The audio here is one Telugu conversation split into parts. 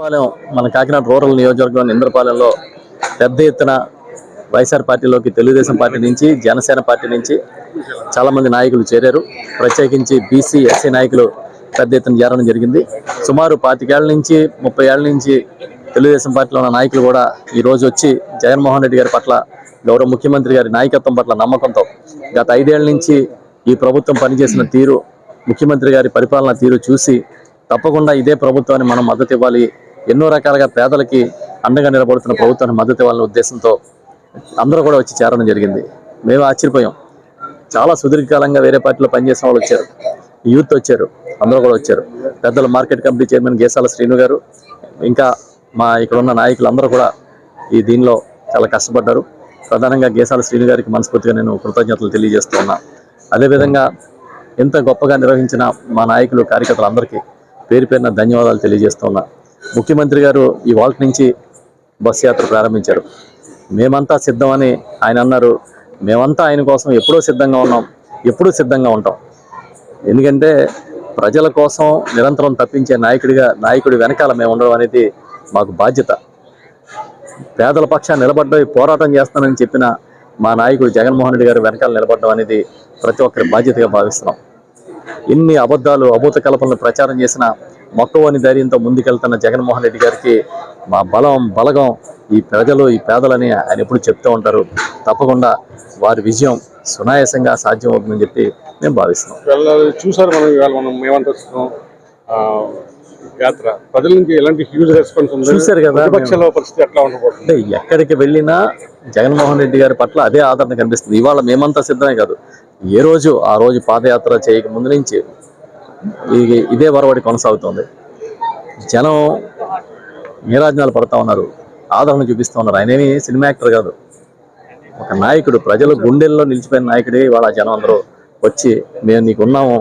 ఇంద్రపాలెం మన కాకినాడ రూరల్ నియోజకవర్గం ఇంద్రపాలెంలో పెద్ద ఎత్తున వైఎస్ఆర్ పార్టీలోకి తెలుగుదేశం పార్టీ నుంచి జనసేన పార్టీ నుంచి చాలా మంది నాయకులు చేరారు. ప్రత్యేకించి బీసీ ఎస్సీ నాయకులు పెద్ద ఎత్తున చేరడం జరిగింది. సుమారు 25 ఏళ్ల నుంచి 30 ఏళ్ల నుంచి తెలుగుదేశం పార్టీలో ఉన్న నాయకులు కూడా ఈ రోజు వచ్చి జగన్మోహన్ రెడ్డి గారి పట్ల, గౌరవ ముఖ్యమంత్రి గారి నాయకత్వం పట్ల నమ్మకంతో గత 5 ఏళ్ల నుంచి ఈ ప్రభుత్వం పనిచేసిన తీరు, ముఖ్యమంత్రి గారి పరిపాలన తీరు చూసి తప్పకుండా ఇదే ప్రభుత్వాన్ని మనం మద్దతు ఇవ్వాలి, ఎన్నో రకాలుగా పేదలకి అండగా నిలబడుతున్న ప్రభుత్వాన్ని మద్దతు ఇవ్వాలనే ఉద్దేశంతో అందరూ కూడా వచ్చి చేరడం జరిగింది. మేము ఆశ్చర్యపోయాం. చాలా సుదీర్ఘకాలంగా వేరే పార్టీలో పనిచేసిన వాళ్ళు వచ్చారు, యూత్ వచ్చారు, అందరూ కూడా వచ్చారు. పెద్దలు market committee chairman Gesala Srinu గారు, ఇంకా మా ఇక్కడ ఉన్న నాయకులు అందరూ కూడా ఈ దీనిలో చాలా కష్టపడ్డారు. ప్రధానంగా గేసాల శ్రీను గారికి మనస్ఫూర్తిగా నేను కృతజ్ఞతలు తెలియజేస్తున్నా. అదేవిధంగా ఎంత గొప్పగా నిర్వహించిన మా నాయకులు, కార్యకర్తలు అందరికీ పేరు పేరున ధన్యవాదాలు తెలియజేస్తున్నా. ముఖ్యమంత్రి గారు ఈ వాల్ట్ నుంచి బస్సు యాత్ర ప్రారంభించారు. మేమంతా సిద్ధమని ఆయన అన్నారు. మేమంతా ఆయన కోసం ఎప్పుడూ సిద్ధంగా ఉన్నాం, ఎప్పుడూ సిద్ధంగా ఉంటాం. ఎందుకంటే ప్రజల కోసం నిరంతరం తప్పించే నాయకుడి వెనకాల మేము ఉండడం అనేది మాకు బాధ్యత. పేదల పక్షాన్ని నిలబడ్డ పోరాటం చేస్తానని చెప్పిన మా నాయకుడు జగన్మోహన్ రెడ్డి గారి వెనకాల నిలబడడం అనేది ప్రతి ఒక్కరి బాధ్యతగా భావిస్తున్నాం. ఇన్ని అబద్ధాలు, అభూత కల్పనలు ప్రచారం చేసిన మొక్కవని ధైర్యంతో ముందుకెళ్తున్న జగన్మోహన్ రెడ్డి గారికి మా బలగం ఈ ప్రజలు, ఈ పేదలని ఆయన ఎప్పుడు చెప్తూ ఉంటారు. తప్పకుండా వారి విజయం సునాయాసంగా సాధ్యం అవుతుందని చెప్పి మేము భావిస్తున్నాం. చూసారు మనం మేమంతా యాత్ర ప్రజల నుంచి ఎలాంటి హ్యూజ్ రెస్పాన్స్ ఉంది చూశారు కదా. పరిస్థితి ఎట్లా ఉండబోతుంది? ఎక్కడికి వెళ్ళినా జగన్మోహన్ రెడ్డి గారి పట్ల అదే ఆదరణ కనిపిస్తుంది. ఇవాళ మేమంతా సిద్ధమే కాదు, ఏ రోజు ఆ రోజు పాదయాత్ర చేయక ముందు నుంచి ఇదే వరవడి కొనసాగుతుంది. జనం నీరాజనాలు పడతా ఉన్నారు, ఆదరణ చూపిస్తూ ఉన్నారు. ఆయనేమి సినిమా యాక్టర్ కాదు, ఒక నాయకుడు, ప్రజలు గుండెల్లో నిలిచిపోయిన నాయకుడే. ఇవాళ జనం అందరూ వచ్చి మేము నీకు ఉన్నాము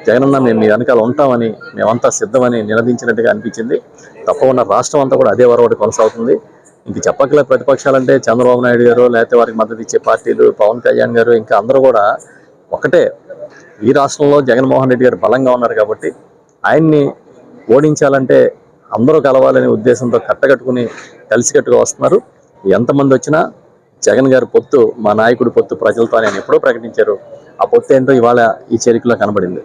జగనన్న, మేము మీ వెనకాల ఉంటామని, మేమంతా సిద్ధమని నిలదించినట్టుగా అనిపించింది. తప్పకుండా రాష్ట్రం అంతా కూడా అదే వరవడి కొనసాగుతుంది. ఇంక చెప్పకలే ప్రతిపక్షాలంటే చంద్రబాబు నాయుడు గారు, లేకపోతే వారికి మద్దతు ఇచ్చే పార్టీలు, పవన్ కళ్యాణ్ గారు, ఇంకా అందరూ కూడా ఒకటే. ఈ రాష్ట్రంలో జగన్మోహన్ రెడ్డి గారు బలంగా ఉన్నారు కాబట్టి ఆయన్ని ఓడించాలంటే అందరూ కలవాలనే ఉద్దేశంతో కట్టకట్టుకుని కలిసికట్టుగా వస్తున్నారు. ఎంతమంది వచ్చినా జగన్ గారి పొత్తు, మా నాయకుడి పొత్తు ప్రజలతో ఆయన ఎప్పుడో ప్రకటించారు. ఆ పొత్తు ఏంటో ఇవాళ ఈ చేరికలో కనబడింది.